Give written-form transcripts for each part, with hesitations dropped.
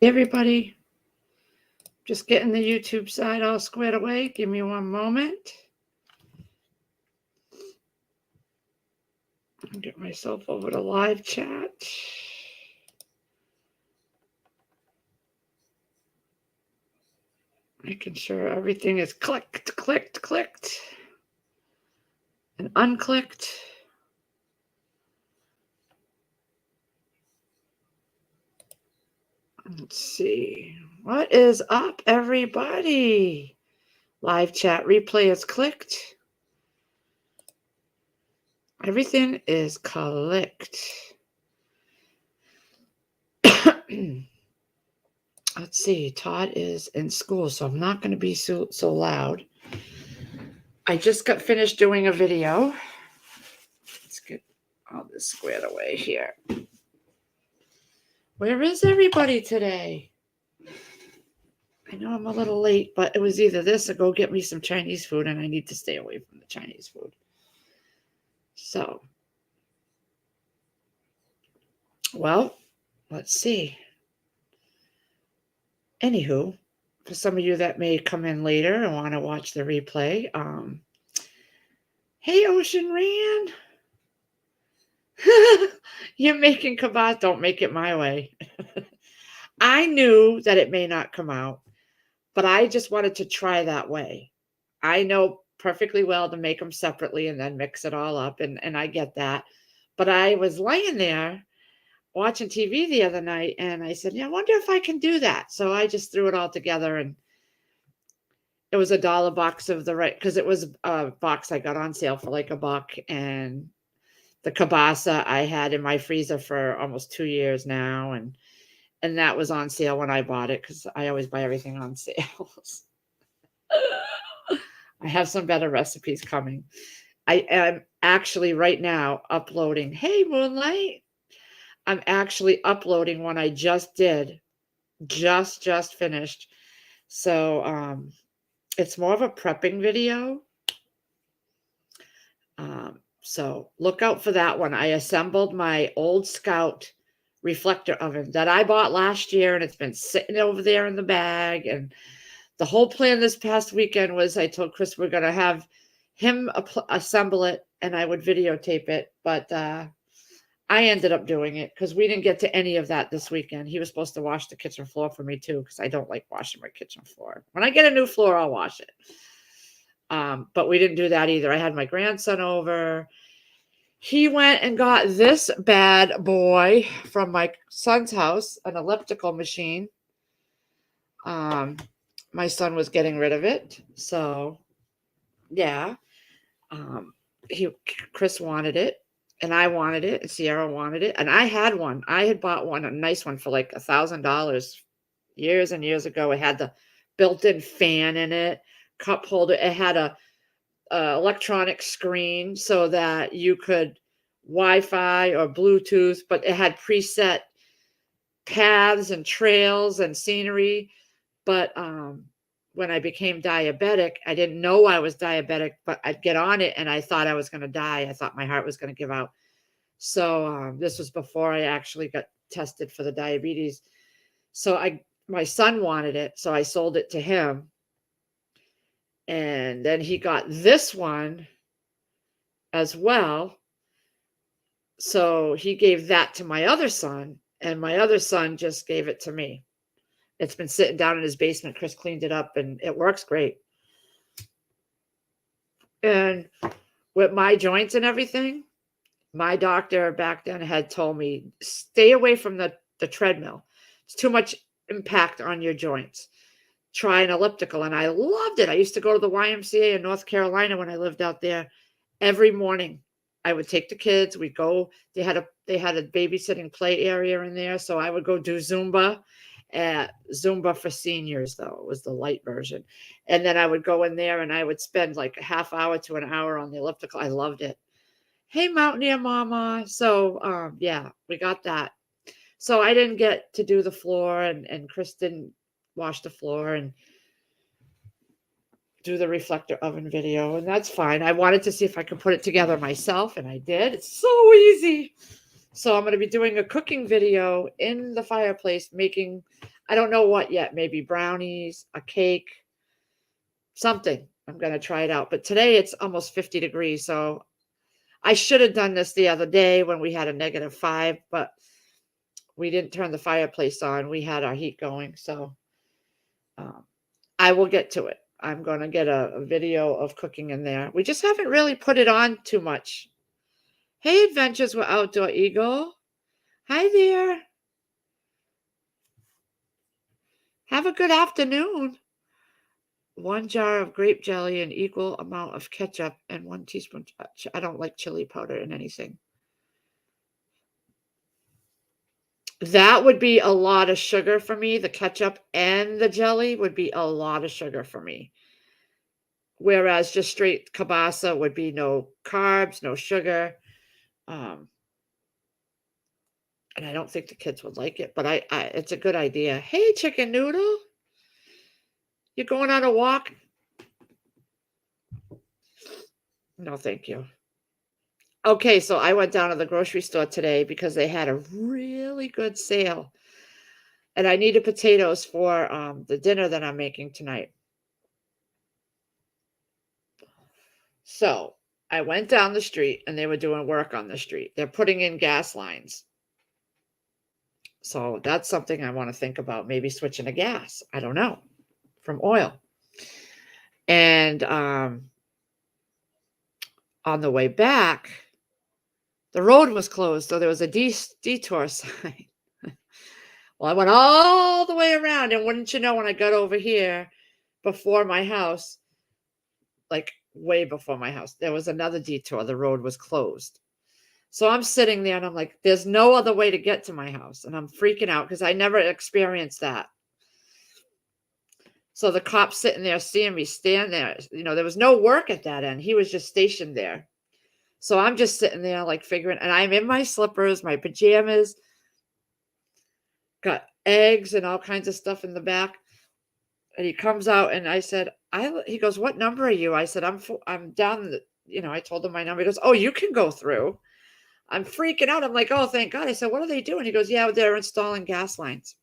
Everybody, just getting the YouTube side all squared away. Give me one moment. I'll get myself over to live chat. Making sure everything is clicked, and unclicked. Let's see. What is up, everybody? Live chat replay is clicked. Everything is clicked. Let's see. Todd is in school, so I'm not going to be so loud. I just got finished doing a video. Let's get all this squared away here. Where is everybody today? I know I'm a little late, but it was either this or go get me some Chinese food, and I need to stay away from the Chinese food. So, well, let's see. Anywho, for some of you that may come in later and want to watch the replay, hey, Ocean Ran. You're making kebab. Don't make it my way. I knew that it may not come out, but I just wanted to try that way. I know perfectly well to make them separately and then mix it all up, and I get that. But I was laying there watching TV the other night, and I said, yeah, I wonder if I can do that. So I just threw it all together, and it was $1 box of the right, because it was a box I got on sale for like $1, and the kielbasa I had in my freezer for almost 2 years now, and that was on sale when I bought it, because I always buy everything on sales. I have some better recipes coming. I am actually right now uploading. Hey, Moonlight. I'm actually uploading one I just did. Just finished. So it's more of a prepping video. So look out for that one. I assembled my old Scout reflector oven that I bought last year, and it's been sitting over there in the bag. And the whole plan this past weekend was, I told Chris we're going to have him assemble it and I would videotape it. But I ended up doing it because we didn't get to any of that this weekend. He was supposed to wash the kitchen floor for me too, because I don't like washing my kitchen floor. When I get a new floor, I'll wash it. But we didn't do that either. I had my grandson over. He went and got this bad boy from my son's house, an elliptical machine. My son was getting rid of it. So, yeah. Chris wanted it, and I wanted it, and Sierra wanted it. And I had one. I had bought one, a nice one for like $1,000 years and years ago. It had the built-in fan in it, cup holder. It had a electronic screen so that you could Wi-Fi or Bluetooth, but it had preset paths and trails and scenery. But when I became diabetic, I didn't know I was diabetic, but I'd get on it and I thought I was going to die. I thought my heart was going to give out. So this was before I actually got tested for the diabetes. So my son wanted it, so I sold it to him. And then he got this one as well. So he gave that to my other son, and my other son just gave it to me. It's been sitting down in his basement. Chris cleaned it up, and it works great. And with my joints and everything, my doctor back then had told me, stay away from the treadmill. It's too much impact on your joints. Try an elliptical. And I loved it. I used to go to the YMCA in North Carolina when I lived out there. Every morning I would take the kids. We'd go. They had a babysitting play area in there. So I would go do Zumba. Zumba for seniors, though. It was the light version. And then I would go in there and I would spend like a half hour to an hour on the elliptical. I loved it. Hey, Mountaineer Mama. So, yeah, we got that. So I didn't get to do the floor, and Chris didn't wash the floor and do the reflector oven video, and that's fine. I wanted to see if I could put it together myself, and I did. It's so easy. So I'm going to be doing a cooking video in the fireplace, making, I don't know what yet, maybe brownies, a cake, something. I'm going to try it out. But today it's almost 50 degrees. So I should have done this the other day when we had a -5, but we didn't turn the fireplace on. We had our heat going. So I will get to it. I'm going to get a video of cooking in there. We just haven't really put it on too much. Hey, Adventures with Outdoor Eagle. Hi there. Have a good afternoon. 1 jar of grape jelly, an equal amount of ketchup, and 1 teaspoon. I don't like chili powder in anything. That would be a lot of sugar for me. The ketchup and the jelly would be a lot of sugar for me. Whereas just straight kielbasa would be no carbs, no sugar. And I don't think the kids would like it, but it's a good idea. Hey, chicken noodle. You going on a walk? No, thank you. Okay, so I went down to the grocery store today because they had a really good sale. And I needed potatoes for the dinner that I'm making tonight. So I went down the street and they were doing work on the street. They're putting in gas lines. So that's something I want to think about, maybe switching to gas. I don't know, from oil. And on the way back, the road was closed, so there was a detour sign. Well, I went all the way around, and wouldn't you know, when I got over here before my house, like way before my house, there was another detour. The road was closed. So I'm sitting there and I'm like, there's no other way to get to my house. And I'm freaking out because I never experienced that. So the cop sitting there seeing me stand there, there was no work at that end. He was just stationed there. So I'm just sitting there like figuring, and I'm in my slippers, my pajamas, got eggs and all kinds of stuff in the back. And he comes out and I said, he goes, what number are you? I said, I'm down, I told him my number. He goes, oh, you can go through. I'm freaking out. I'm like, oh, thank God. I said, what are they doing? He goes, yeah, they're installing gas lines.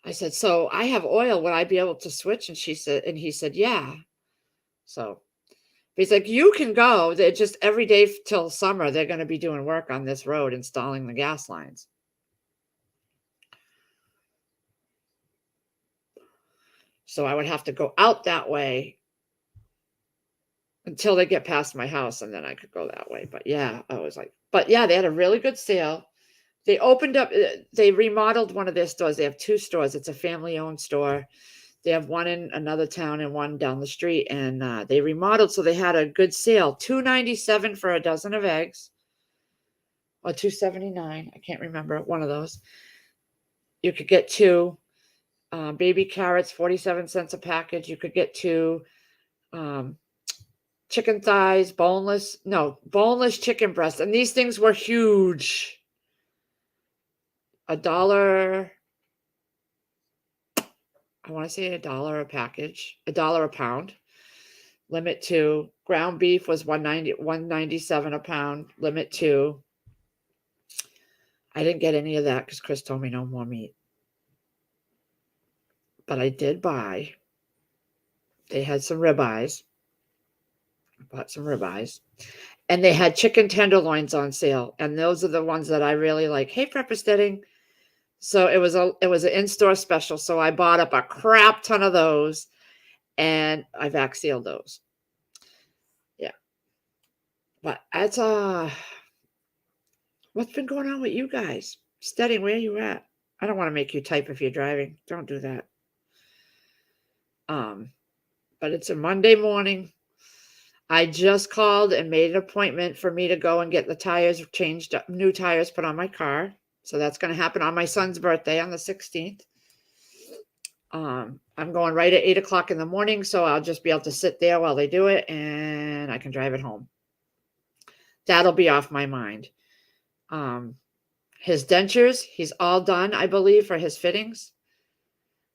I said, so I have oil. Would I be able to switch? And he said, yeah. So he's like, you can go. They're just every day till summer, they're going to be doing work on this road, installing the gas lines. So I would have to go out that way until they get past my house, and then I could go that way. But yeah, I was like, but yeah, they had a really good sale. They opened up, they remodeled one of their stores. They have 2 stores. It's a family-owned store. They have one in another town and one down the street, and they remodeled, so they had a good sale. $2.97 for a dozen of eggs, or $2.79. I can't remember, one of those. You could get 2 baby carrots, 47 cents a package. You could get 2 chicken thighs, boneless chicken breasts, and these things were huge. $1. I want to say $1 a package, $1 a pound. Limit 2. Ground beef was $1.97 a pound. Limit 2. I didn't get any of that because Chris told me no more meat. But I did buy. They had some ribeyes. I bought some ribeyes. And they had chicken tenderloins on sale. And those are the ones that I really like. Hey, Prepper Steading. So it was an in-store special. So I bought up a crap ton of those, and I vac sealed those. Yeah. But that's what's been going on with you guys? Steading, where are you at? I don't want to make you type if you're driving. Don't do that. But it's a Monday morning. I just called and made an appointment for me to go and get the tires changed, new tires put on my car. So that's going to happen on my son's birthday on the 16th. I'm going right at 8 o'clock in the morning, so I'll just be able to sit there while they do it, and I can drive it home. That'll be off my mind. His dentures, he's all done, I believe, for his fittings.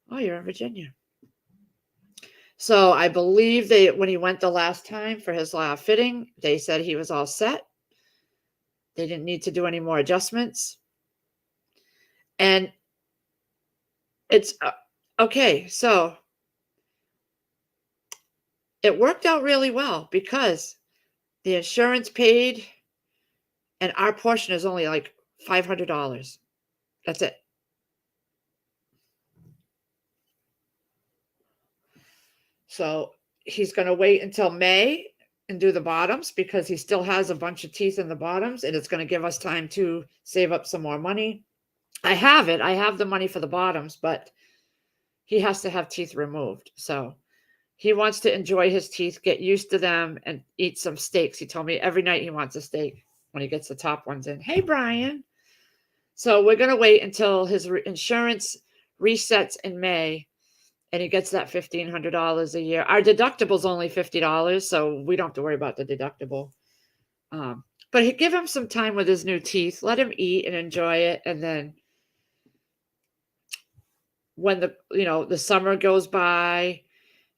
Oh, you're in Virginia. So I believe when he went the last time for his fitting, they said he was all set. They didn't need to do any more adjustments. And it's okay. So it worked out really well because the insurance paid and our portion is only like $500. That's it. So he's going to wait until May and do the bottoms because he still has a bunch of teeth in the bottoms, and it's going to give us time to save up some more money. I have it. I have the money for the bottoms, but he has to have teeth removed. So he wants to enjoy his teeth, get used to them, and eat some steaks. He told me every night he wants a steak when he gets the top ones in. Hey, Brian. So we're going to wait until his insurance resets in May, and he gets that $1,500 a year. Our deductible's only $50, so we don't have to worry about the deductible. But give him some time with his new teeth. Let him eat and enjoy it, and then when the summer goes by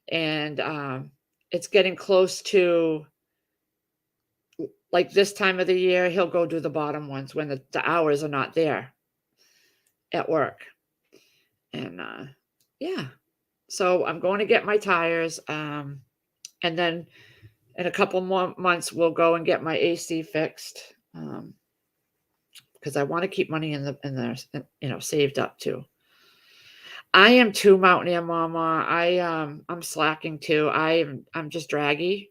and it's getting close to like this time of the year, he'll go do the bottom ones when the hours are not there at work. And yeah, so I'm going to get my tires, and then in a couple more months we'll go and get my AC fixed, because I want to keep money in there, saved up too. I am too, Mountaineer Mama. I'm slacking too. I'm just draggy.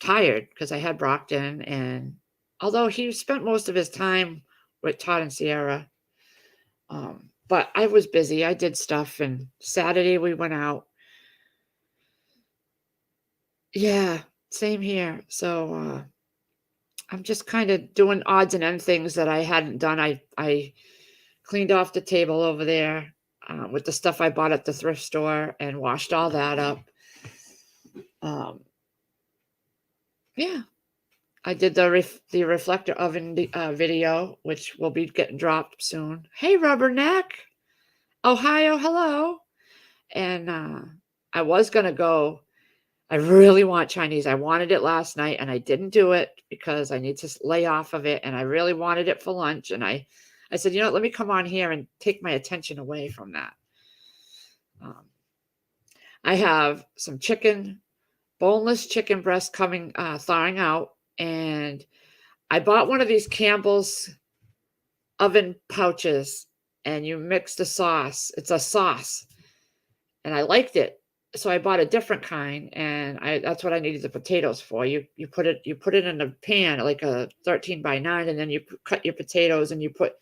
Tired because I had Brockton, and although he spent most of his time with Todd and Sierra, but I was busy. I did stuff, and Saturday we went out. Yeah, same here. So I'm just kind of doing odds and ends things that I hadn't done. I cleaned off the table over there with the stuff I bought at the thrift store and washed all that up. Yeah, I did the reflector oven video, which will be getting dropped soon. Hey, Rubberneck, Ohio, hello. And I was going to go. I really want Chinese. I wanted it last night, and I didn't do it because I need to lay off of it, and I really wanted it for lunch. And I said, let me come on here and take my attention away from that. I have some boneless chicken breast coming, thawing out. And I bought one of these Campbell's oven pouches, and you mix the sauce. It's a sauce, and I liked it. So I bought a different kind, and that's what I needed the potatoes for. You put it in a pan, like a 13x9, and then you cut your potatoes, and you put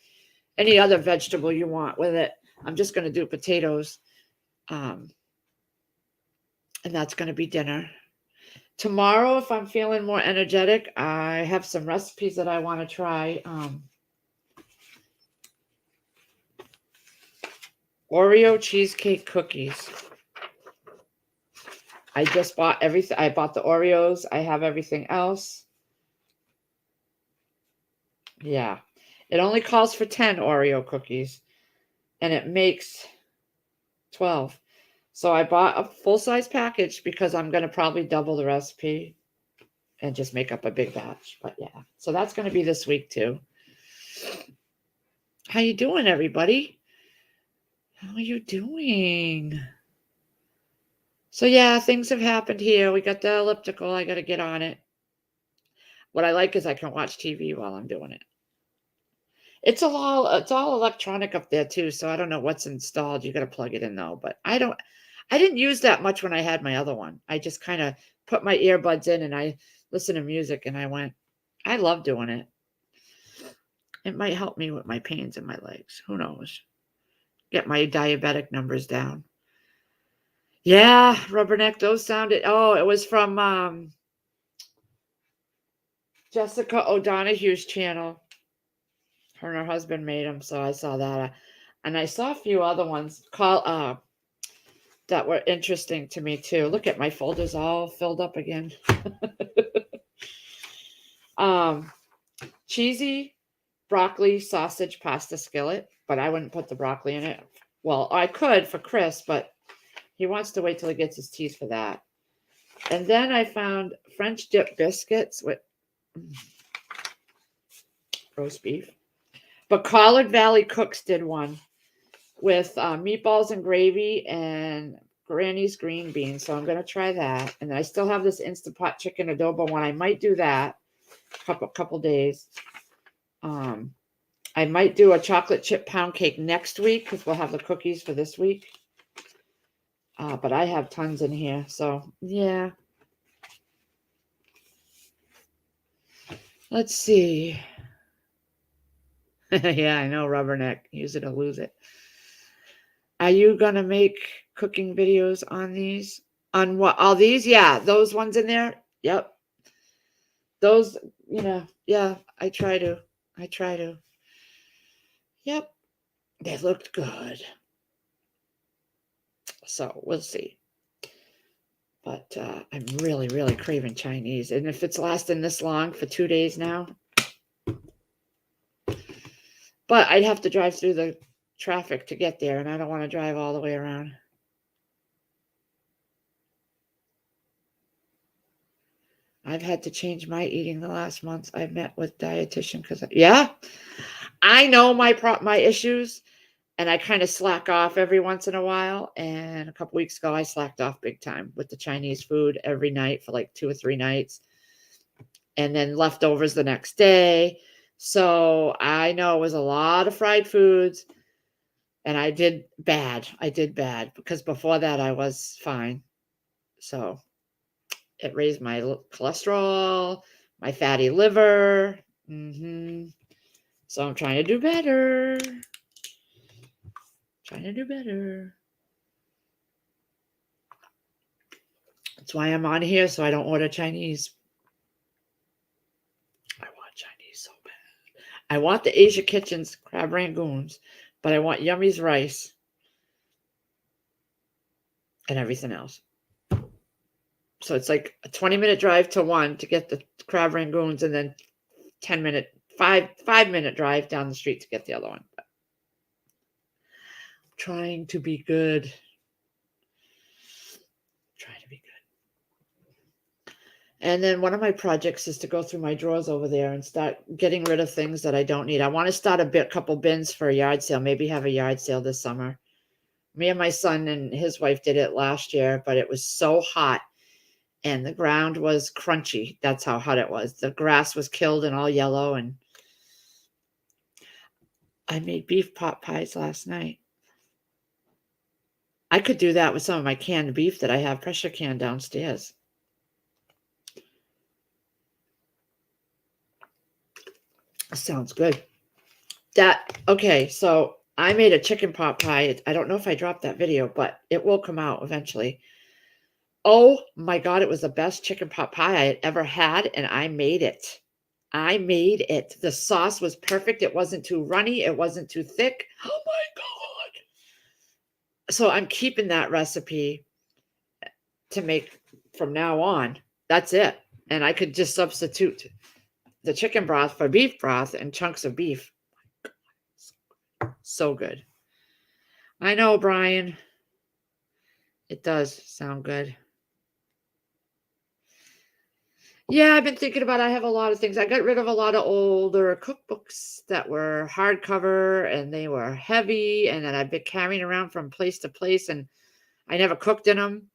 any other vegetable you want with it. I'm just going to do potatoes. And that's going to be dinner. Tomorrow, if I'm feeling more energetic, I have some recipes that I want to try. Oreo cheesecake cookies. I just bought everything. I bought the Oreos. I have everything else. Yeah. It only calls for 10 Oreo cookies, and it makes 12. So I bought a full-size package because I'm going to probably double the recipe and just make up a big batch. But yeah, so that's going to be this week too. How you doing, everybody? How are you doing? So yeah, things have happened here. We got the elliptical. I got to get on it. What I like is I can watch TV while I'm doing it. It's all electronic up there too, so I don't know what's installed. You got to plug it in though. But I didn't use that much when I had my other one. I just kind of put my earbuds in and I listened to music, and I love doing it. It might help me with my pains in my legs. Who knows? Get my diabetic numbers down. Yeah, Rubberneck, those sounded, it was from Jessica O'Donoghue's channel. Her and her husband made them, so I saw that. And I saw a few other ones that were interesting to me too. Look at my folders all filled up again. Cheesy broccoli sausage pasta skillet, but I wouldn't put the broccoli in it. Well, I could for Chris, but he wants to wait till he gets his teeth for that. And then I found French dip biscuits with roast beef. But Collard Valley Cooks did one with meatballs and gravy and Granny's green beans. So I'm going to try that. And then I still have this Instant Pot chicken adobo one. I might do that couple days. I might do a chocolate chip pound cake next week because we'll have the cookies for this week. But I have tons in here. So, yeah. Let's see. Yeah, I know, Rubberneck. Use it or lose it. Are you going to make cooking videos on these? On what? All these? Yeah, those ones in there? Yep. Those, yeah, I try to. Yep. They looked good. So we'll see. But I'm really, really craving Chinese. And if it's lasting this long for 2 days now. But I'd have to drive through the traffic to get there. And I don't want to drive all the way around. I've had to change my eating the last month. I met with dietitian because, I know my issues. And I kind of slack off every once in a while. And a couple weeks ago, I slacked off big time with the Chinese food every night for like 2 or 3 nights. And then leftovers the next day. So I know it was a lot of fried foods. And I did bad. Because before that, I was fine. So it raised my cholesterol, my fatty liver. So I'm trying to do better. That's why I'm on here, so I don't order Chinese. I want Chinese so bad. I want the Asia Kitchen's crab rangoons, but I want Yummy's rice and everything else. So it's like a 20-minute drive to one to get the crab rangoons, and then 5-minute drive down the street to get the other one. Trying to be good. And then one of my projects is to go through my drawers over there and start getting rid of things that I don't need. I want to start a couple bins for a yard sale. Maybe have a yard sale this summer. Me and my son and his wife did it last year, but it was so hot and the ground was crunchy. That's how hot it was. The grass was killed and all yellow. And I made beef pot pies last night. I could do that with some of my canned beef that I have pressure canned downstairs. Sounds good. Okay, so I made a chicken pot pie. I don't know if I dropped that video, but it will come out eventually. Oh my God, it was the best chicken pot pie I had ever had, and I made it. The sauce was perfect. It wasn't too runny. It wasn't too thick. Oh my God. So I'm keeping that recipe to make from now on. That's it. And I could just substitute the chicken broth for beef broth and chunks of beef. So good. I know, Brian. It does sound good. Yeah, I've been thinking about, I have a lot of things. I got rid of a lot of older cookbooks that were hardcover and they were heavy, and then I've been carrying around from place to place, and I never cooked in them.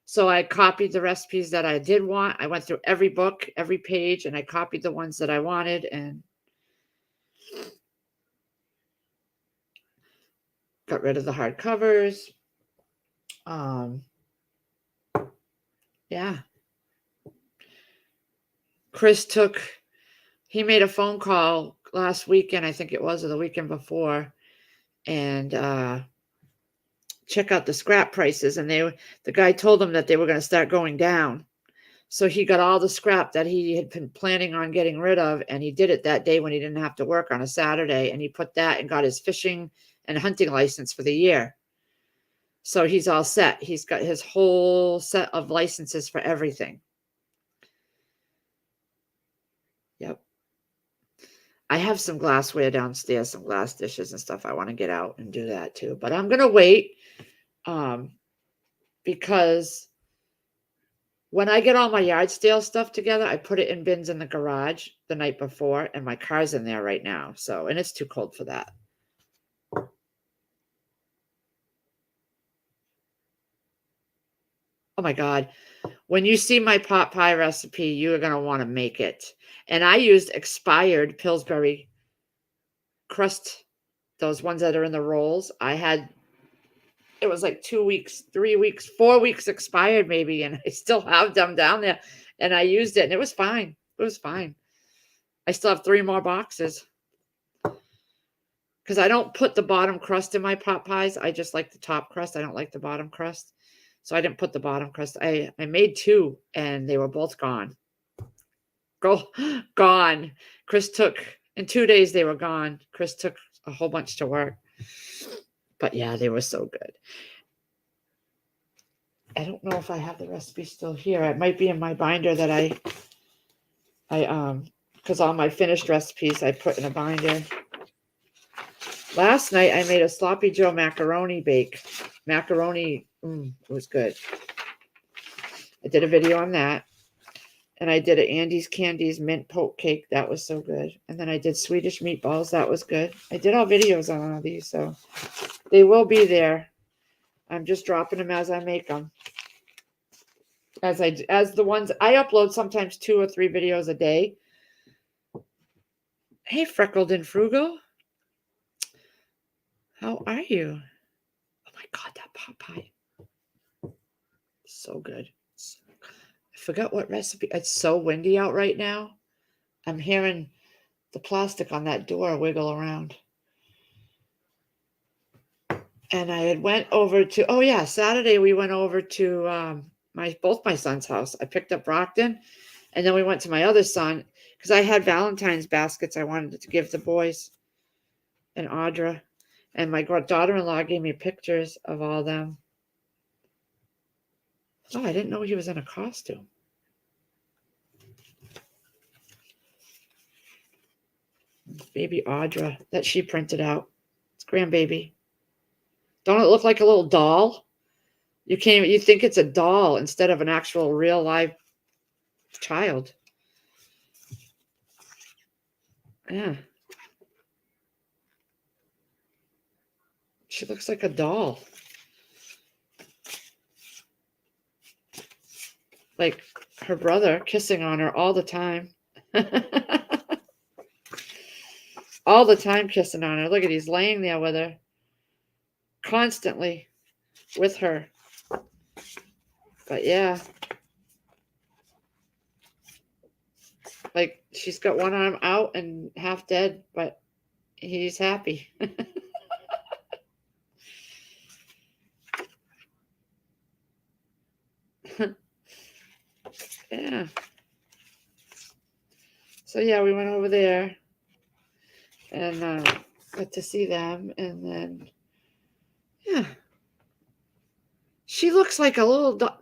So I copied the recipes that I did want. I went through every book, every page, and I copied the ones that I wanted and got rid of the hardcovers. Yeah. Chris he made a phone call last weekend, I think it was, or the weekend before, and check out the scrap prices. And the guy told them that they were going to start going down. So he got all the scrap that he had been planning on getting rid of, and he did it that day when he didn't have to work on a Saturday, and he put that and got his fishing and hunting license for the year. So he's all set. He's got his whole set of licenses for everything. Yep. I have some glassware downstairs, some glass dishes and stuff I want to get out and do that too. But I'm going to wait because When I get all my yard sale stuff together, I put it in bins in the garage the night before, and my car's in there right now. So, and it's too cold for that. Oh my God. When you see my pot pie recipe, you're going to want to make it. And I used expired Pillsbury crust, those ones that are in the rolls. It was like 2 weeks, 3 weeks, 4 weeks expired maybe, and I still have them down there. And I used it, and it was fine. It was fine. I still have 3 more boxes because I don't put the bottom crust in my pot pies. I just like the top crust. I don't like the bottom crust. So I didn't put the bottom crust. I made 2, and they were both gone. Gone. Chris took, in 2 days, they were gone. Chris took a whole bunch to work. But yeah, they were so good. I don't know if I have the recipe still here. It might be in my binder that because all my finished recipes I put in a binder. Last night I made a sloppy Joe macaroni bake. Macaroni, it was good. I did a video on that. And I did an Andy's Candies mint poke cake. That was so good. And then I did Swedish meatballs. That was good. I did all videos on all these, so they will be there. I'm just dropping them as I make them. As the ones I upload, sometimes 2 or 3 videos a day. Hey, Freckled and Frugal. How are you? Oh my God, that pot pie. So good. I forgot what recipe. It's so windy out right now. I'm hearing the plastic on that door wiggle around. And I had went over to, Saturday we went over to both my son's house. I picked up Brockton, and then we went to my other son because I had Valentine's baskets I wanted to give the boys and Audra. And my daughter-in-law gave me pictures of all them. Oh, I didn't know he was in a costume. Baby Audra that she printed out. It's grandbaby. Don't it look like a little doll? You think it's a doll instead of an actual real live child. Yeah. She looks like a doll. Like her brother kissing on her all the time. All the time kissing on her. Look at, he's laying there with her. Constantly with her. But yeah. Like she's got one arm out and half dead, but he's happy. Yeah. So yeah, we went over there and got to see them, and then yeah, she looks like a little doll.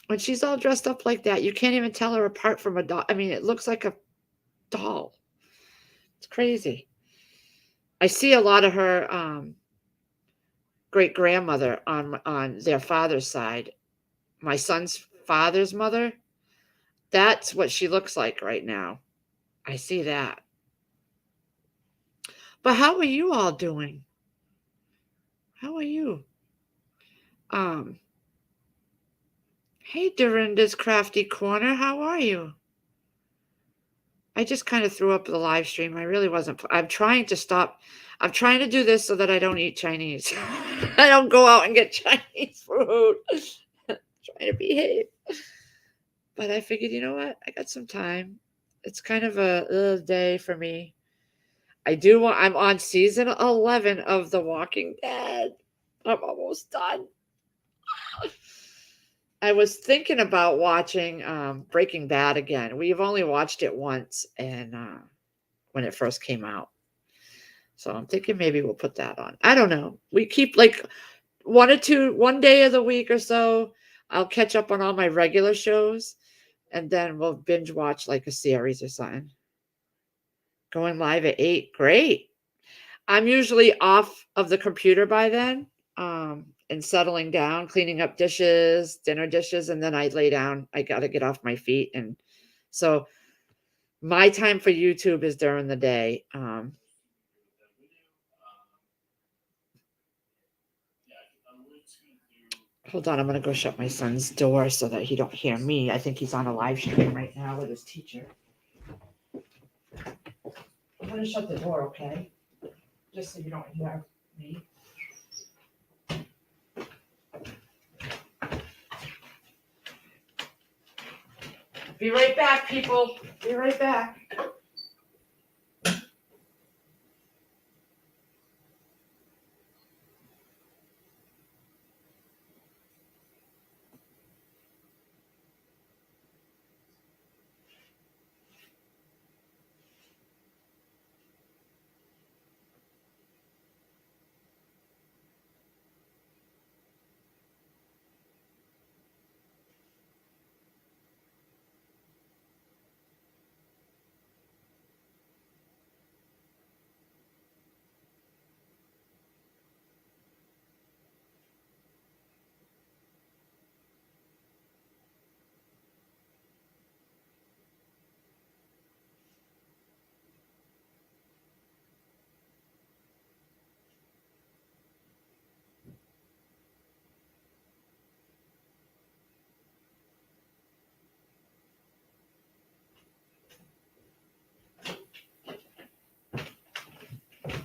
When she's all dressed up like that, you can't even tell her apart from a doll. I mean, it looks like a doll. It's crazy. I see a lot of her great grandmother on their father's side. My son's father's mother. That's what she looks like right now. I see that. But how are you all doing? How are you? Hey, Dorinda's Crafty Corner. How are you? I just kind of threw up the live stream. I really wasn't. I'm trying to stop. I'm trying to do this so that I don't eat Chinese. I don't go out and get Chinese food. Trying to behave. But I figured, you know what? I got some time. It's kind of a day for me. I'm on season 11 of The Walking Dead. I'm almost done. I was thinking about watching Breaking Bad again. We've only watched it once, and when it first came out. So I'm thinking maybe we'll put that on. I don't know. We keep like one day of the week or so. I'll catch up on all my regular shows, and then we'll binge watch like a series or something. Going live at 8. Great. I'm usually off of the computer by then. and settling down, cleaning up dishes, dinner dishes, and then I lay down. I got to get off my feet. And so my time for YouTube is during the day. Hold on, I'm going to go shut my son's door so that he don't hear me. I think he's on a live stream right now with his teacher. I'm going to shut the door, okay? Just so you don't hear me. Be right back, people. Be right back.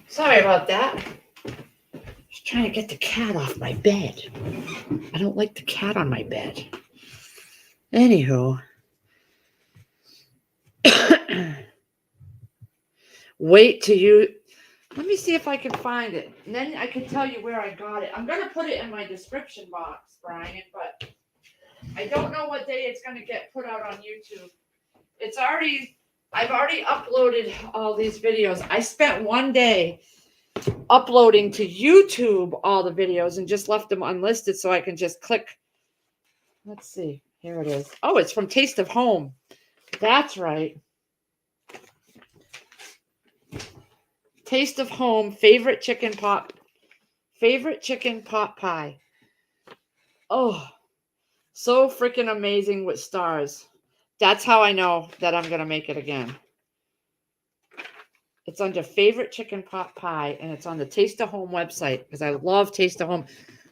Sorry about that. Just trying to get the cat off my bed. I don't like the cat on my bed. Anywho. Wait till you... Let me see if I can find it. And then I can tell you where I got it. I'm going to put it in my description box, Brian, but I don't know what day it's going to get put out on YouTube. I've already uploaded all these videos. I spent one day uploading to YouTube all the videos and just left them unlisted so I can just click. Let's see. Here it is. Oh, it's from Taste of Home. That's right. Taste of Home, favorite chicken pot pie. Oh, so freaking amazing with stars. That's how I know that I'm going to make it again. It's under favorite chicken pot pie, and it's on the Taste of Home website because I love Taste of Home.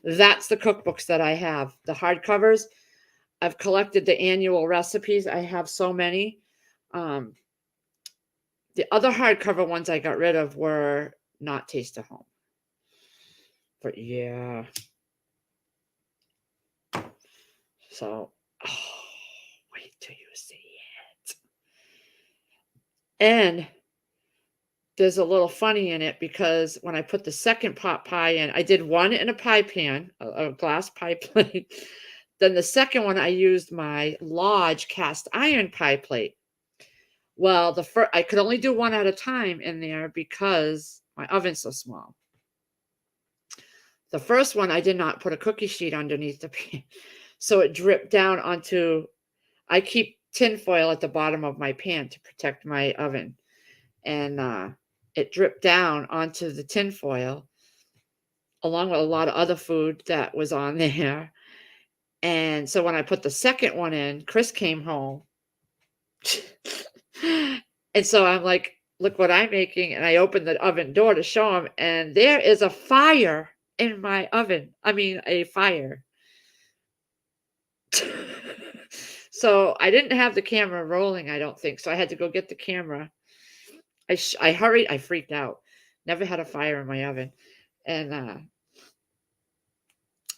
That's the cookbooks that I have. The hardcovers. I've collected the annual recipes. I have so many. The other hardcover ones I got rid of were not Taste of Home. But yeah. So, wait till you see it. And there's a little funny in it because when I put the second pot pie in, I did one in a pie pan, a glass pie plate. Then the second one, I used my Lodge cast iron pie plate. Well, I could only do one at a time in there because my oven's so small. The first one, I did not put a cookie sheet underneath the pan. So it dripped down onto, I keep tin foil at the bottom of my pan to protect my oven. And it dripped down onto the tin foil along with a lot of other food that was on there. And so when I put the second one in, Chris came home. And so I'm like, look what I'm making. And I opened the oven door to show him. And there is a fire in my oven. I mean, a fire. So I didn't have the camera rolling, I don't think. So I had to go get the camera. I hurried. I freaked out. Never had a fire in my oven. And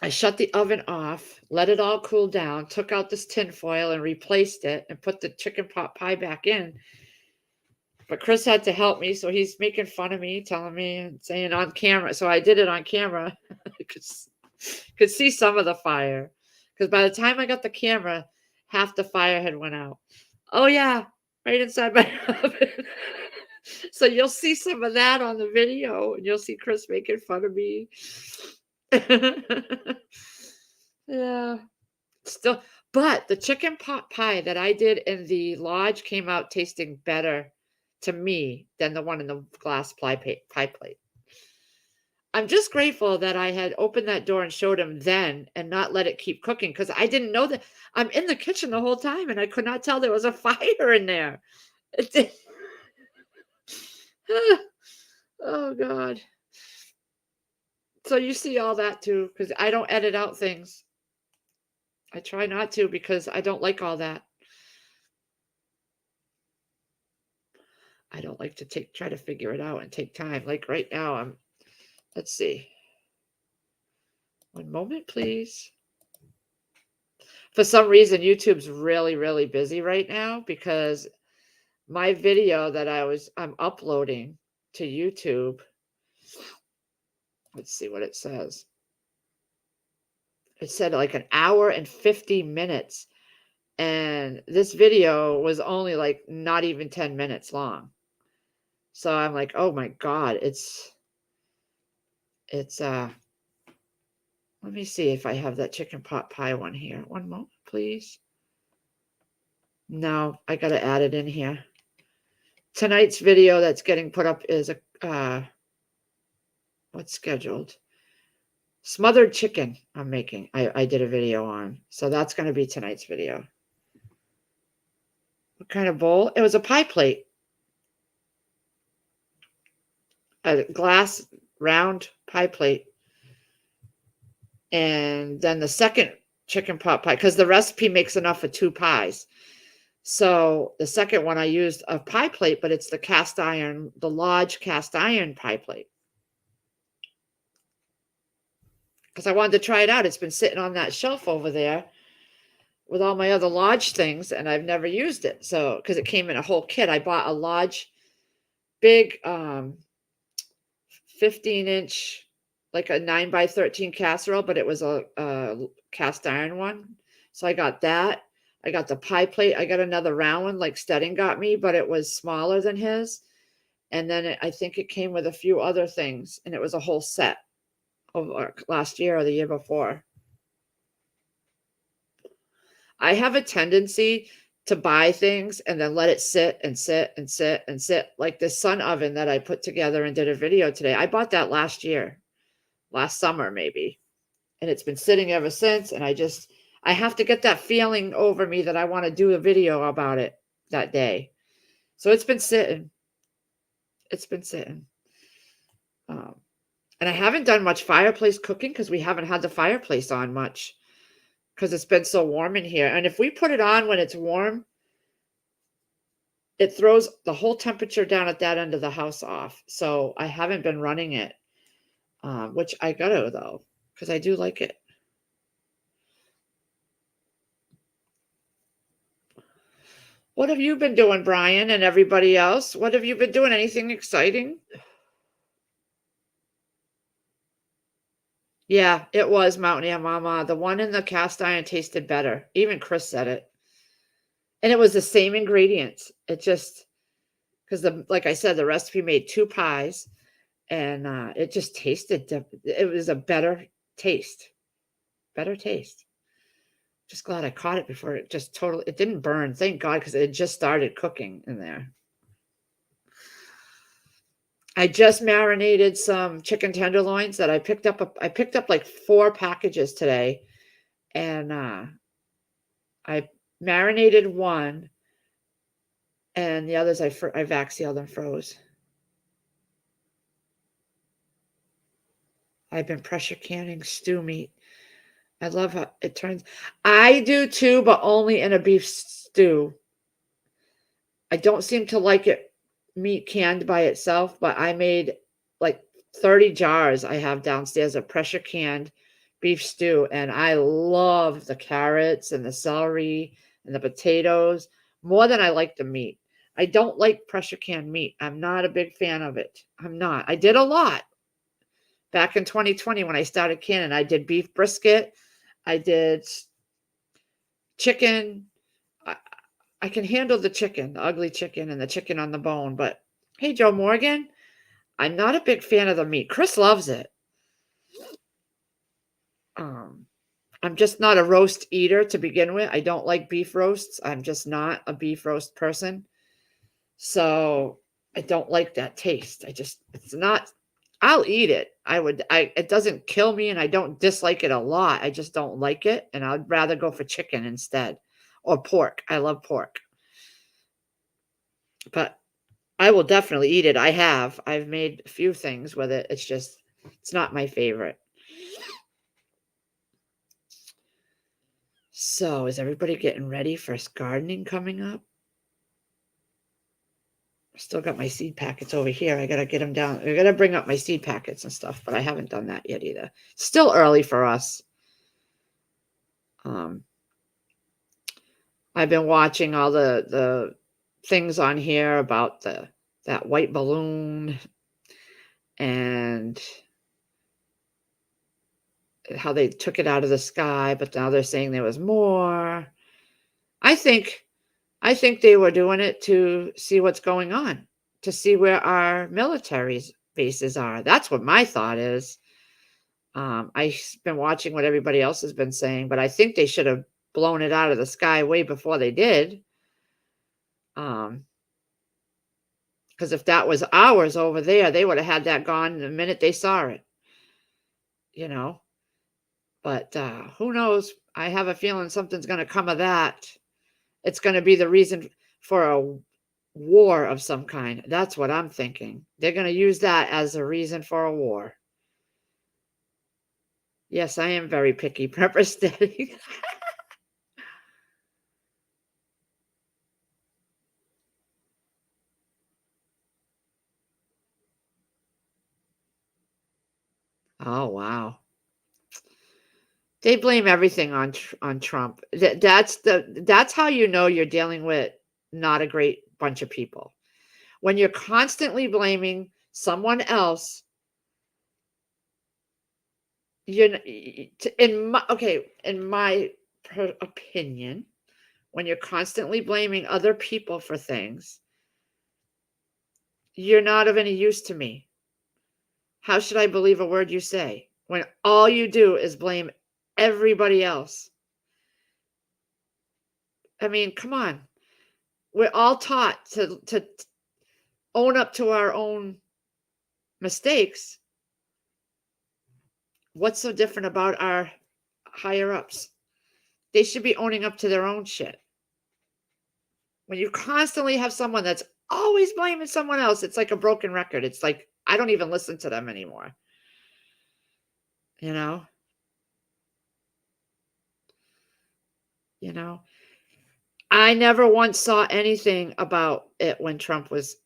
I shut the oven off, let it all cool down, took out this tin foil and replaced it and put the chicken pot pie back in. But Chris had to help me, so he's making fun of me, telling me and saying on camera. So I did it on camera. could see some of the fire. Because by the time I got the camera, half the fire had went out. Oh, yeah, right inside my oven. So you'll see some of that on the video, and you'll see Chris making fun of me. Yeah. Still, but the chicken pot pie that I did in the Lodge came out tasting better to me than the one in the glass pie plate. I'm just grateful that I had opened that door and showed him then and not let it keep cooking because I didn't know that I'm in the kitchen the whole time and I could not tell there was a fire in there. It did- oh God. So you see all that too, because I don't edit out things. I try not to because I don't like all that. I don't like to try to figure it out and take time. Like right now, let's see. One moment, please. For some reason, YouTube's really, really busy right now because my video that I'm uploading to YouTube. Let's see what it says. It said like an hour and 50 minutes. And this video was only like not even 10 minutes long. So I'm like, oh my God, let me see if I have that chicken pot pie one here. One moment, please. No, I got to add it in here. Tonight's video that's getting put up is what's scheduled? Smothered chicken I'm making. I did a video on. So that's going to be tonight's video. What kind of bowl? It was a pie plate. A glass round pie plate. And then the second chicken pot pie, because the recipe makes enough for 2 pies. So the second one I used a pie plate, but it's the large cast iron pie plate. Because I wanted to try it out. It's been sitting on that shelf over there with all my other large things, and I've never used it. So, because it came in a whole kit, I bought a large, big 15-inch, like a 9x13 casserole, but it was a cast iron one. So I got that. I got the pie plate. I got another round one like Stedding got me, but it was smaller than his. And then I think it came with a few other things, and it was a whole set of last year or the year before. I have a tendency to buy things and then let it sit and sit and sit and sit. Like this sun oven that I put together and did a video today. I bought that last summer maybe. And it's been sitting ever since. And I have to get that feeling over me that I want to do a video about it that day. So it's been sitting. It's been sitting. And I haven't done much fireplace cooking because we haven't had the fireplace on much because it's been so warm in here. And if we put it on when it's warm, it throws the whole temperature down at that end of the house off. So I haven't been running it, which I got to though, because I do like it. What have you been doing, Brian, and everybody else? What have you been doing? Anything exciting? Yeah, it was Mountain Air Mama. The one in the cast iron tasted better. Even Chris said it. And it was the same ingredients. It just, because like I said, the recipe made 2 pies and it just tasted, it was a better taste. Better taste. Just glad I caught it before it just totally, it didn't burn. Thank God, because it had just started cooking in there. I just marinated some chicken tenderloins that I picked up. I picked up like 4 packages today, and I marinated one, and the others I vac sealed and froze. I've been pressure canning stew meat. I love how it turns. I do too, but only in a beef stew. I don't seem to like it meat canned by itself, but I made like 30 jars I have downstairs of pressure canned beef stew, and I love the carrots and the celery and the potatoes more than I like the meat. I don't like pressure canned meat. I'm not a big fan of it. I'm not. I did a lot back in 2020 when I started canning. I did beef brisket. I did chicken. I can handle the chicken, the ugly chicken and the chicken on the bone. But hey, Joe Morgan, I'm not a big fan of the meat. Chris loves it. I'm just not a roast eater to begin with. I don't like beef roasts. I'm just not a beef roast person. So I don't like that taste. It's not, I'll eat it. It doesn't kill me and I don't dislike it a lot. I just don't like it and I'd rather go for chicken instead or pork. I love pork. But I will definitely eat it. I have. I've made a few things with it. It's just it's not my favorite. So, is everybody getting ready for gardening coming up? I still got my seed packets over here. I gotta get them down. I gotta bring up my seed packets and stuff, but I haven't done that yet either. Still early for us. Um, I've been watching all the things on here about that white balloon and how they took it out of the sky, but now they're saying there was more. I think I think they were doing it to see what's going on, to see where our military bases are. That's what my thought is. I've been watching what everybody else has been saying, but I think they should have blown it out of the sky way before they did. Because if that was ours over there, they would have had that gone the minute they saw it, you know. But who knows? I have a feeling something's going to come of that. It's going to be the reason for a war of some kind. That's what I'm thinking. They're going to use that as a reason for a war. Yes, I am very picky, Prepper Steady. Oh, wow. They blame everything on Trump. That's how you know you're dealing with not a great bunch of people. When you're constantly blaming someone else, you're in my opinion, when you're constantly blaming other people for things, you're not of any use to me. How should I believe a word you say when all you do is blame everybody else? I mean, come on. We're all taught to own up to our own mistakes. What's so different about our higher ups? They should be owning up to their own shit. When you constantly have someone that's always blaming someone else, it's like a broken record. It's like I don't even listen to them anymore. You know? You know? I never once saw anything about it when Trump was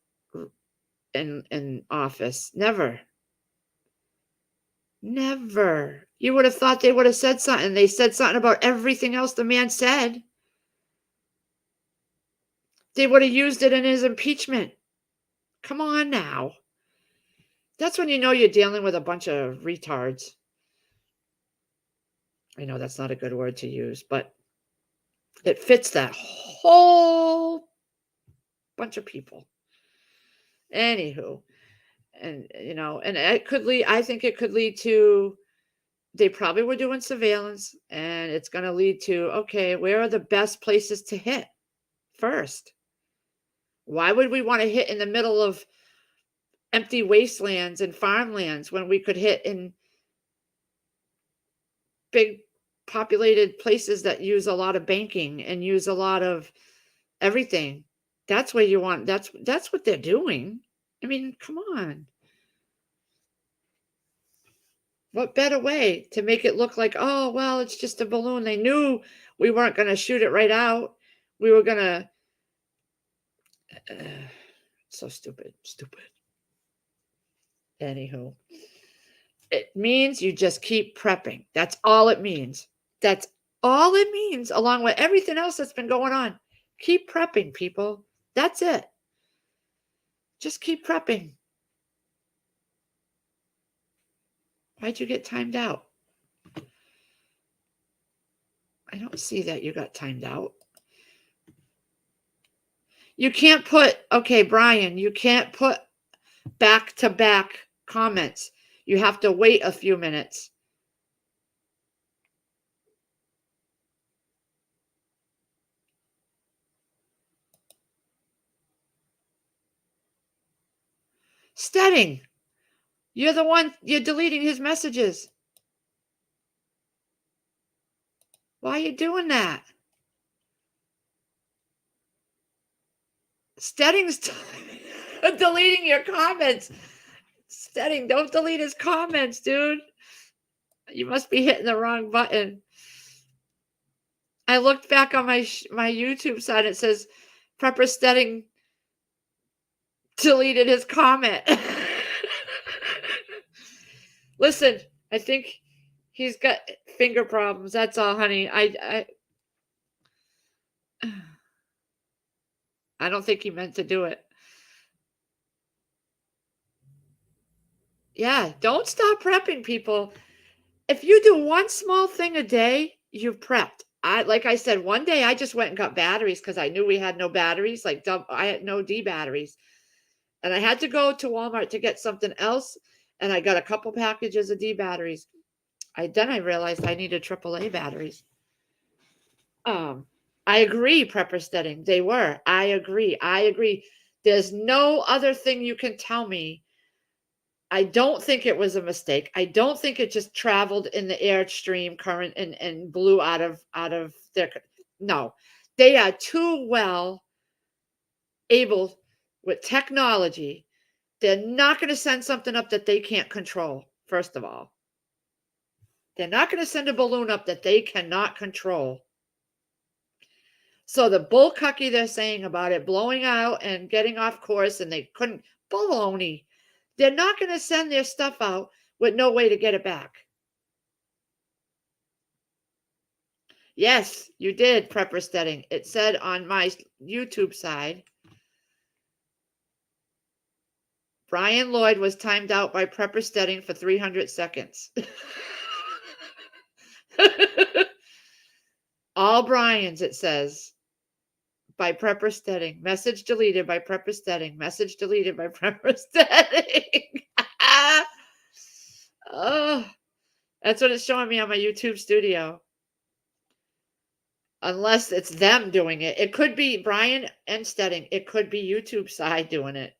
in office. Never. Never. You would have thought they would have said something. They said something about everything else the man said. They would have used it in his impeachment. Come on now. That's when you know you're dealing with a bunch of retards. I know that's not a good word to use, but it fits that whole bunch of people. Anywho, and and it could lead. I think it could lead to. They probably were doing surveillance, and it's going to lead to okay, where are the best places to hit first? Why would we want to hit in the middle of empty wastelands and farmlands when we could hit in big populated places that use a lot of banking and use a lot of everything? That's where you want that's what they're doing. I mean, come on. What better way to make it look like, oh, well, it's just a balloon. They knew we weren't going to shoot it right out. We were going to. So stupid. Stupid. Anywho, it means you just keep prepping. That's all it means. That's all it means, along with everything else that's been going on. Keep prepping, people. That's it. Just keep prepping. Why'd you get timed out? I don't see that you got timed out. You can't put, okay, Brian, you can't put back to back comments. You have to wait a few minutes. Steading. You're the one, you're deleting his messages. Why are you doing that? Steading's deleting your comments. Steading, don't delete his comments, dude. You must be hitting the wrong button. I looked back on my YouTube side. It says Prepper Steading deleted his comment. Listen, I think he's got finger problems. That's all, honey. I don't think he meant to do it. Yeah, don't stop prepping, people. If you do one small thing a day, you've prepped. Like I said, one day I just went and got batteries because I knew we had no batteries. I had no D batteries, and I had to go to Walmart to get something else. And I got a couple packages of D batteries. Then I realized I needed AAA batteries. I agree, Prepper Steading. They were. I agree. There's no other thing you can tell me. I don't think it was a mistake. I don't think it just traveled in the airstream current and blew out of their. No, they are too well able with technology. They're not going to send something up that they can't control. First of all, they're not going to send a balloon up that they cannot control. So the bullcucky they're saying about it blowing out and getting off course and they couldn't, baloney. They're not going to send their stuff out with no way to get it back. Yes, you did, Prepper Steading. It said on my YouTube side, Brian Lloyd was timed out by Prepper Steading for 300 seconds. All Brian's, it says, by Prepper Steading. Message deleted by Prepper Steading. Message deleted by Prepper Steading. Oh, that's what it's showing me on my YouTube studio. Unless it's them doing it. It could be Brian and Steading. It could be YouTube side doing it.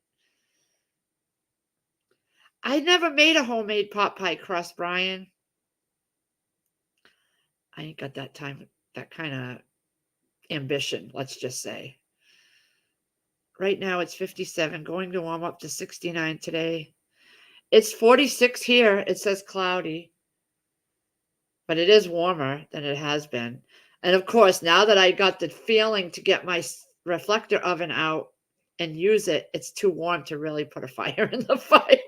I never made a homemade pot pie crust, Brian. I ain't got that time, that kind of ambition, let's just say. Right now it's 57, going to warm up to 69 today. It's 46 here. It says cloudy, but it is warmer than it has been. And of course, now that I got the feeling to get my reflector oven out and use it, it's too warm to really put a fire in the fireplace.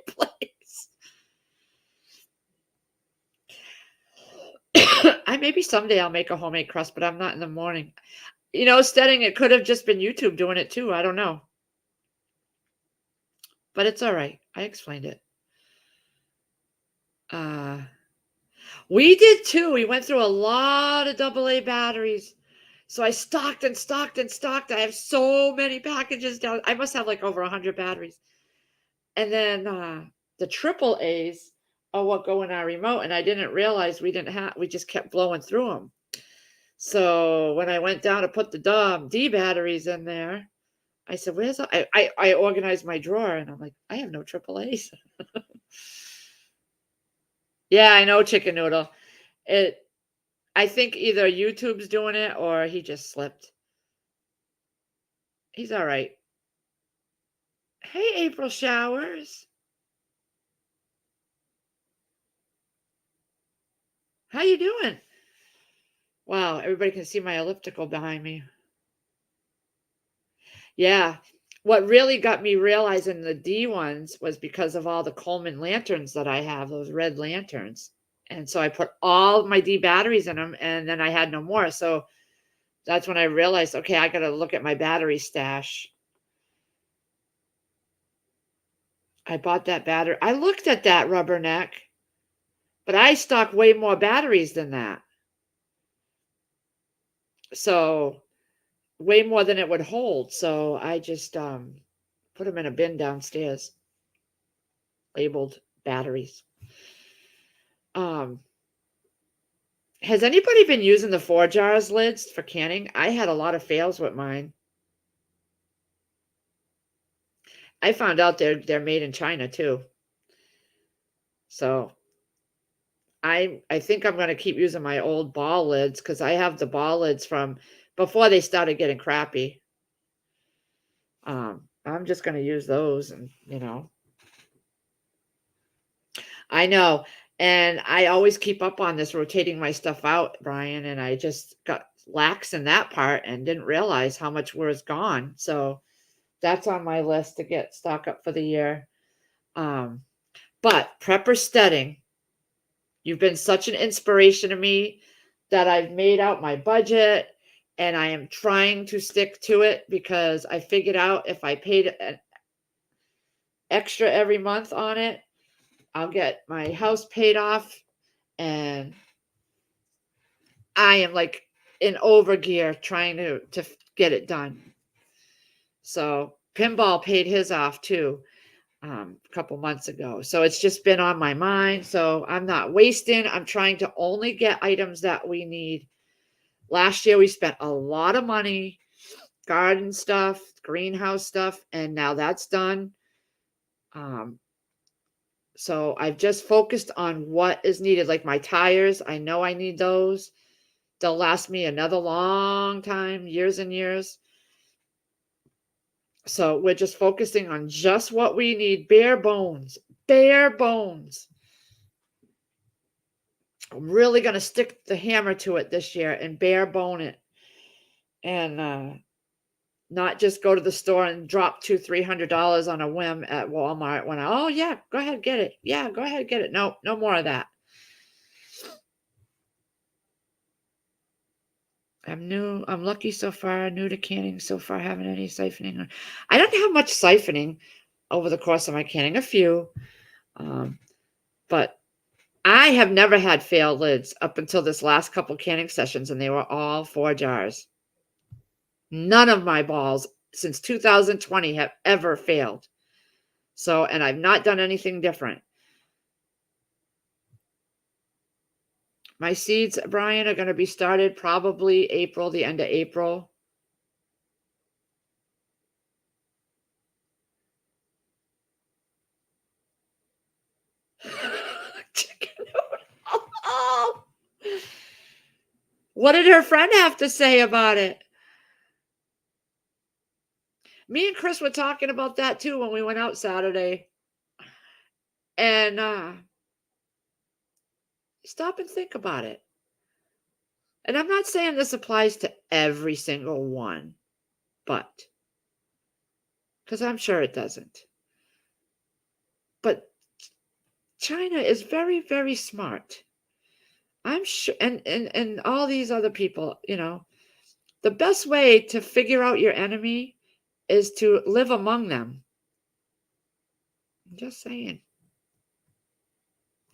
Maybe someday I'll make a homemade crust, but I'm not in the morning. You know, Steading, it could have just been YouTube doing it too. I don't know. But it's all right. I explained it. We did too. We went through a lot of AA batteries. So I stocked and stocked and stocked. I have so many packages down. I must have like over 100 batteries. And then the AAAs are what go in our remote. And I didn't realize we just kept blowing through them. So when I went down to put the D batteries in there, I said, I organized my drawer and I'm like, I have no AAAs. Yeah, I know, Chicken Noodle. I think either YouTube's doing it or he just slipped. He's all right. Hey, April Showers. How you doing? Wow, everybody can see my elliptical behind me. Yeah. What really got me realizing the D ones was because of all the Coleman lanterns that I have, those red lanterns. And so I put all my D batteries in them and then I had no more. So that's when I realized, okay, I got to look at my battery stash. I bought that battery. I looked at that rubberneck, but I stock way more batteries than that. So way more than it would hold. So I just put them in a bin downstairs, labeled batteries. Has anybody been using the 4-jars lids for canning? I had a lot of fails with mine. I found out they're made in China too. So I think I'm going to keep using my old ball lids because I have the ball lids from before they started getting crappy. I'm just going to use those, and I know. And I always keep up on this rotating my stuff out, Brian, and I just got lax in that part and didn't realize how much was gone. So that's on my list to get stock up for the year. But prepper steading, you've been such an inspiration to me that I've made out my budget and I am trying to stick to it because I figured out if I paid an extra every month on it, I'll get my house paid off, and I am like in overgear trying to get it done. So Pinball paid his off too a couple months ago. So it's just been on my mind. So I'm not wasting. I'm trying to only get items that we need. Last year we spent a lot of money, garden stuff, greenhouse stuff, and now that's done. So I've just focused on what is needed, like my tires. I know I need those. They'll last me another long time, years and years. So we're just focusing on just what we need, bare bones, bare bones. I'm really going to stick the hammer to it this year and bare bone it, and not just go to the store and drop $200-300 on a whim at Walmart when oh yeah, go ahead, get it. Yeah, go ahead, get it. No more of that. I'm lucky so far, new to canning so far, haven't any siphoning. I don't have much siphoning over the course of my canning, a few. But I have never had failed lids up until this last couple canning sessions, and they were all 4 jars. None of my balls since 2020 have ever failed. So, and I've not done anything different. My seeds, Brian, are going to be started probably April, the end of April. Chicken noodle. Oh. What did her friend have to say about it? Me and Chris were talking about that too when we went out Saturday. And stop and think about it. And I'm not saying this applies to every single one, but because I'm sure it doesn't. But China is very, very smart. I'm sure, and all these other people, the best way to figure out your enemy is to live among them. I'm just saying.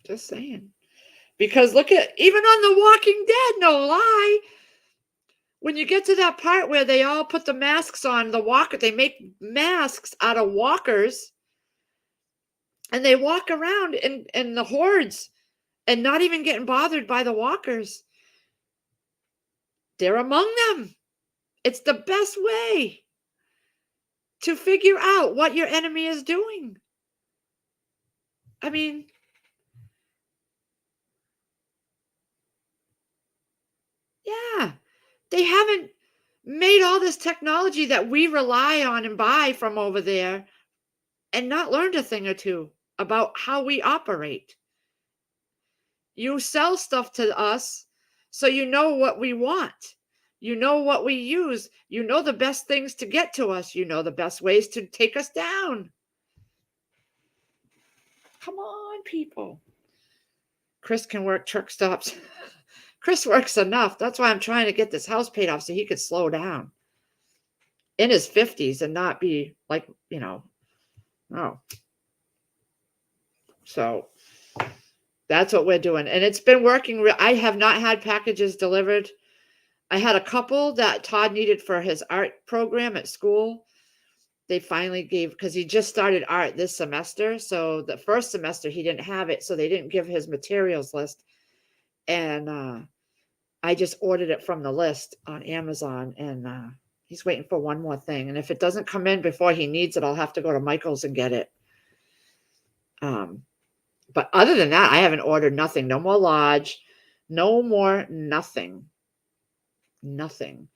Just saying. Because look at, even on The Walking Dead, no lie. When you get to that part where they all put the masks on, they make masks out of walkers, and they walk around in the hordes and not even getting bothered by the walkers. They're among them. It's the best way to figure out what your enemy is doing. I mean, yeah, they haven't made all this technology that we rely on and buy from over there and not learned a thing or two about how we operate. You sell stuff to us, so you know what we want. You know what we use. You know the best things to get to us. You know the best ways to take us down. Come on, people. Chris can work truck stops. Chris works enough. That's why I'm trying to get this house paid off so he could slow down in his 50s and not be like, oh. So that's what we're doing. And it's been working. I have not had packages delivered. I had a couple that Todd needed for his art program at school. They finally gave, because he just started art this semester. So the first semester he didn't have it. So they didn't give his materials list. And I just ordered it from the list on Amazon, and he's waiting for one more thing. And if it doesn't come in before he needs it, I'll have to go to Michael's and get it. But other than that, I haven't ordered nothing. No more lodge. No more nothing. Nothing.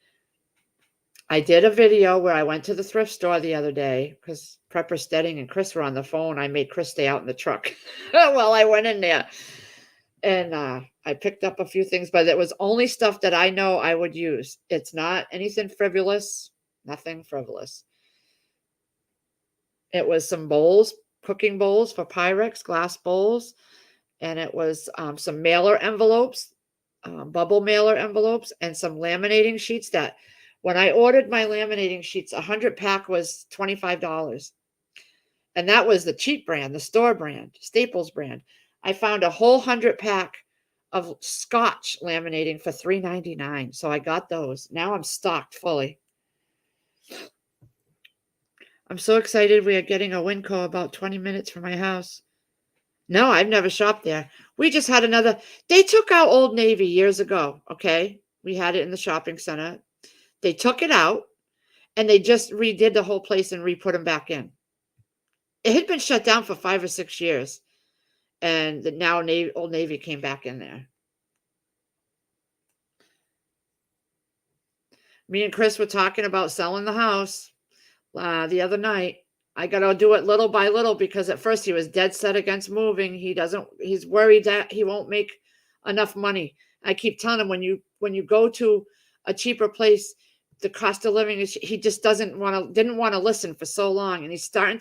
I did a video where I went to the thrift store the other day because Prepper Stedding and Chris were on the phone. I made Chris stay out in the truck while I went in there. And I picked up a few things, but it was only stuff that I know I would use. It's not anything frivolous, nothing frivolous. It was some bowls, cooking bowls for Pyrex, glass bowls. And it was some mailer envelopes, bubble mailer envelopes, and some laminating sheets that when I ordered my laminating sheets, 100 pack was $25. And that was the cheap brand, the store brand, Staples brand. I found a whole 100 pack of Scotch laminating for $3.99. So I got those. Now I'm stocked fully. I'm so excited we are getting a Winco about 20 minutes from my house. No, I've never shopped there. We just had another. They took out Old Navy years ago, okay? We had it in the shopping center. They took it out, and they just redid the whole place and re-put them back in. It had been shut down for 5 or 6 years, and now Old Navy came back in there. Me and Chris were talking about selling the house the other night. I got to do it little by little because at first he was dead set against moving. He's worried that he won't make enough money. I keep telling him when you go to a cheaper place, the cost of living is, he just didn't want to listen for so long. And he's starting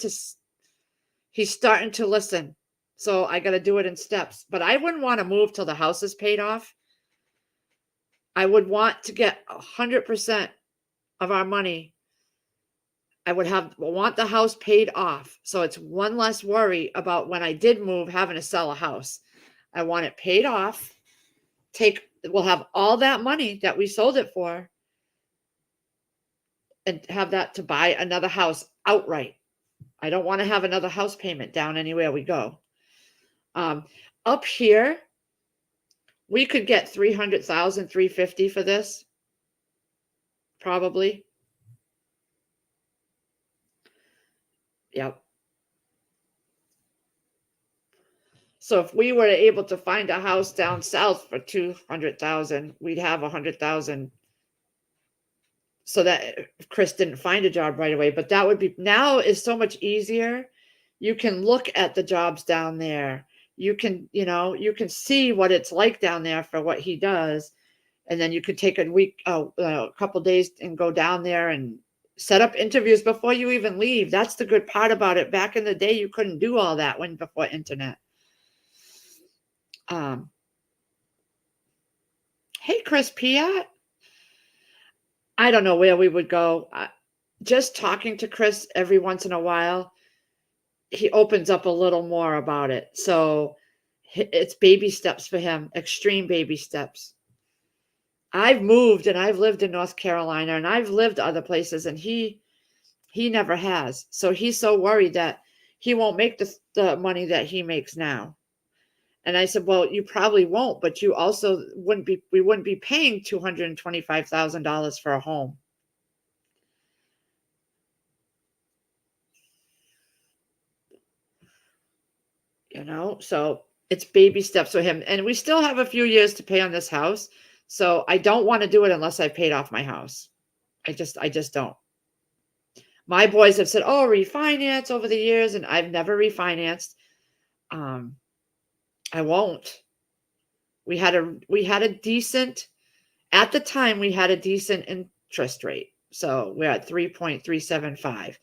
to listen. So I got to do it in steps, but I wouldn't want to move till the house is paid off. I would want to get 100% of our money. I would want the house paid off. So it's one less worry about when I did move, having to sell a house. I want it paid off. We'll have all that money that we sold it for and have that to buy another house outright. I don't want to have another house payment down anywhere we go. Up here, we could get $300,000, $350,000 for this. Probably. Yep. So if we were able to find a house down south for $200,000, we'd have $100,000. So that if Chris didn't find a job right away, but that would be, now is so much easier. You can look at the jobs down there. You can see what it's like down there for what he does. And then you could take a couple days and go down there and set up interviews before you even leave. That's the good part about it. Back in the day, you couldn't do all that before internet. Hey, Chris Piat. I don't know where we would go. Just talking to Chris every once in a while, he opens up a little more about it. So it's baby steps for him, extreme baby steps. I've moved and I've lived in North Carolina and I've lived other places, and he never has. So he's so worried that he won't make the money that he makes now. And I said, well, you probably won't, but we wouldn't be paying $225,000 for a home. So it's baby steps for him. And we still have a few years to pay on this house. So I don't want to do it unless I've paid off my house. I just don't. My boys have said, oh, refinance over the years, and I've never refinanced. I won't. We had a decent, at the time, we had a decent interest rate. So we're at 3.375.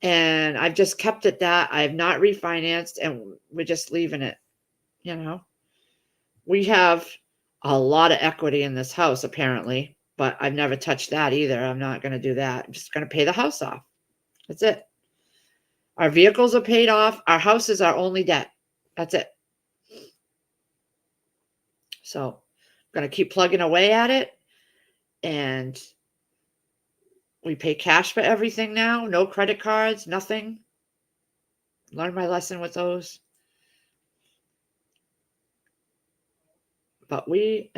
And I've just kept it that. I have not refinanced, and we're just leaving it. We have a lot of equity in this house, apparently, but I've never touched that either. I'm not going to do that. I'm just going to pay the house off. That's it. Our vehicles are paid off. Our house is our only debt. That's it. So I'm going to keep plugging away at it. And we pay cash for everything now. No credit cards, nothing. Learned my lesson with those. But we'll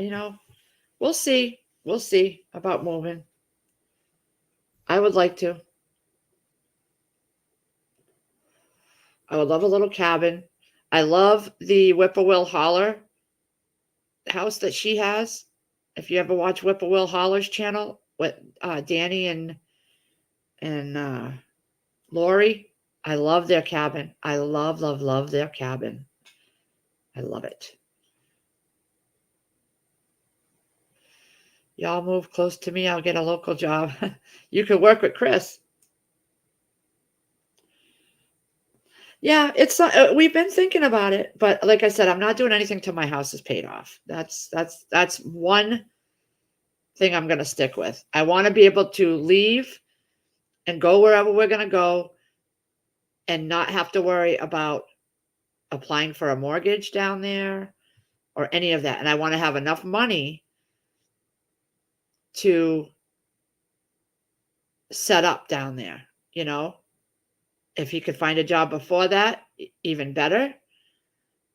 see. We'll see about moving. I would like to. I would love a little cabin. I love the Whippoorwill Holler house that she has. If you ever watch Whippoorwill Holler's channel with Danny and Lori, I love their cabin. I love, love, love their cabin. I love it. Y'all move close to me. I'll get a local job. You could work with Chris. Yeah, it's we've been thinking about it, but like I said, I'm not doing anything till my house is paid off. That's one thing I'm going to stick with. I want to be able to leave and go wherever we're going to go and not have to worry about applying for a mortgage down there or any of that. And I want to have enough money to set up down there, you know. If he could find a job before that, even better.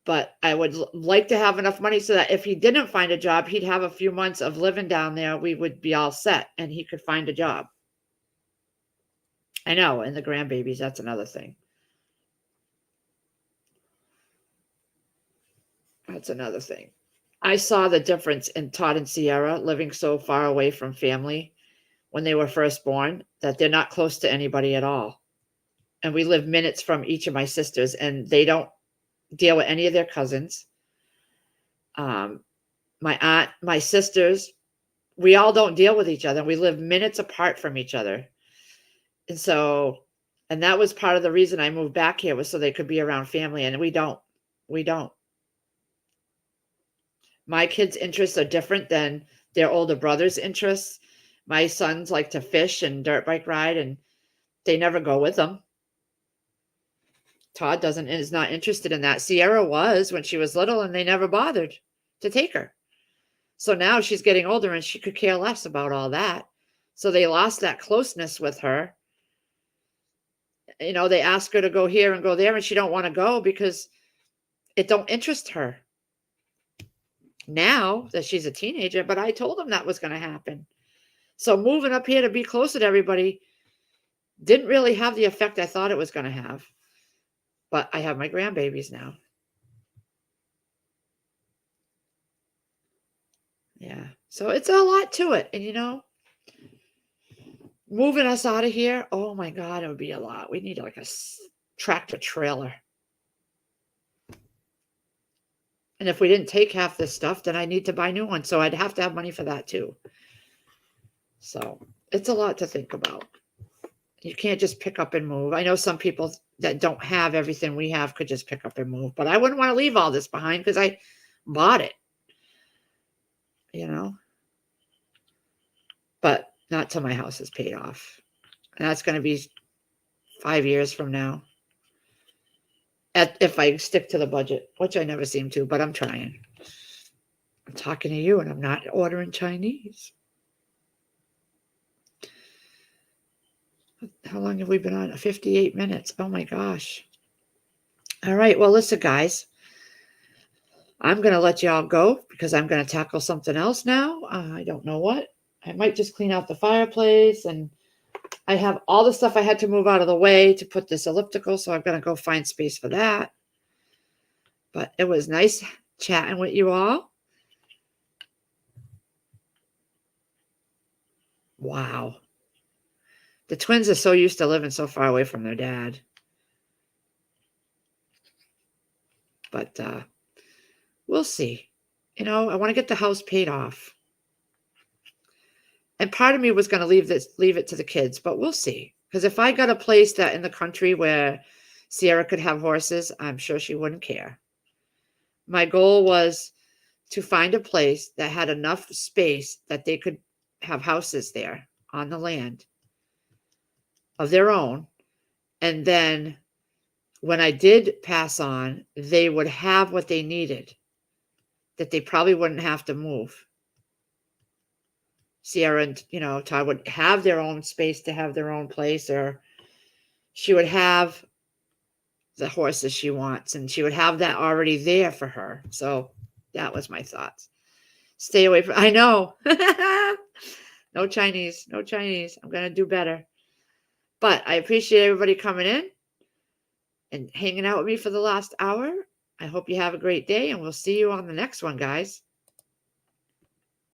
But I would like to have enough money so that if he didn't find a job, he'd have a few months of living down there. We would be all set and he could find a job. I know, and the grandbabies, that's another thing. That's another thing. I saw the difference in Todd and Sierra living so far away from family when they were first born that they're not close to anybody at all. And we live minutes from each of my sisters, and they don't deal with any of their cousins. My aunt, my sisters, we all don't deal with each other. We live minutes apart from each other. And that was part of the reason I moved back here, was so they could be around family. And we don't. My kids' interests are different than their older brother's interests. My sons like to fish and dirt bike ride, and they never go with them. Todd is not interested in that. Sierra was when she was little, and they never bothered to take her. So now she's getting older and she could care less about all that. So they lost that closeness with her. You know, they ask her to go here and go there, and she don't want to go because it don't interest her. Now that she's a teenager, but I told them that was going to happen. So moving up here to be closer to everybody didn't really have the effect I thought it was going to have. But I have my grandbabies now. Yeah. So it's a lot to it. And, you know, moving us out of here, oh my God, it would be a lot. We need like a tractor trailer. And if we didn't take half this stuff, then I need to buy new ones. So I'd have to have money for that too. So it's a lot to think about. You can't just pick up and move. I know some people that don't have everything we have could just pick up and move, but I wouldn't want to leave all this behind because I bought it, you know. But not till my house is paid off. And that's going to be 5 years from now. If I stick to the budget, which I never seem to, but I'm trying. I'm talking to you and I'm not ordering Chinese. How long have we been on? 58 minutes. Oh my gosh. All right. Well, listen, guys. I'm going to let y'all go because I'm going to tackle something else now. I don't know what. I might just clean out the fireplace, and I have all the stuff I had to move out of the way to put this elliptical, so I'm going to go find space for that. But it was nice chatting with you all. Wow. The twins are so used to living so far away from their dad. But we'll see. You know, I want to get the house paid off. And part of me was going to leave it to the kids, but we'll see. Because if I got a place that in the country where Sierra could have horses, I'm sure she wouldn't care. My goal was to find a place that had enough space that they could have houses there on the land of their own. And then when I did pass on, they would have what they needed, that they probably wouldn't have to move. Sierra and, you know, Todd would have their own space to have their own place, or she would have the horses she wants, and she would have that already there for her. So that was my thoughts. Stay away from, I know. No Chinese. I'm going to do better. But I appreciate everybody coming in and hanging out with me for the last hour. I hope you have a great day, and we'll see you on the next one, guys.